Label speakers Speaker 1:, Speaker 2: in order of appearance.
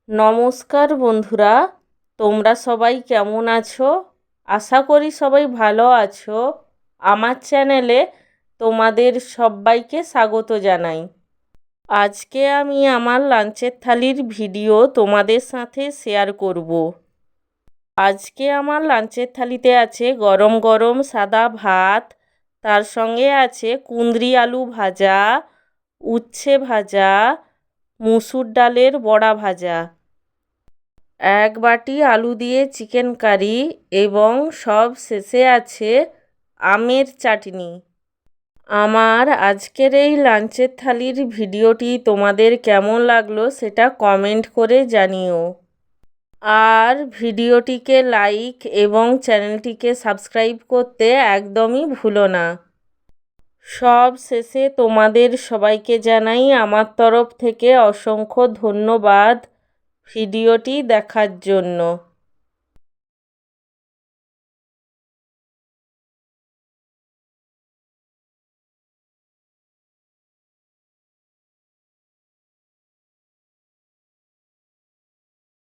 Speaker 1: নমস্কার বন্ধুরা, তোমরা সবাই কেমন আছো? আশা করি সবাই ভালো আছো। আমার চ্যানেলে তোমাদের সবাইকে স্বাগত জানাই। আজকে আমি আমার লাঞ্চের থালির ভিডিও তোমাদের সাথে শেয়ার করব। আজকে আমার লাঞ্চের থালিতে আছে গরম গরম সাদা ভাত, তার সঙ্গে আছে কুঁদরি আলু ভাজা, উচ্ছে ভাজা, মুসুর ডালের বড়া ভাজা, এক বাটি আলু দিয়ে চিকেন কারি এবং সব শেষে আছে আমের চাটনি। আমার আজকের এই লাঞ্চের থালির ভিডিওটি তোমাদের কেমন লাগলো সেটা কমেন্ট করে জানিও। আর ভিডিওটিকে লাইক এবং চ্যানেলটিকে সাবস্ক্রাইব করতে একদমই ভুলো না। সব শেষে তোমাদের সবাইকে জানাই আমার তরফ থেকে অসংখ্য ধন্যবাদ ভিডিওটি দেখার জন্য।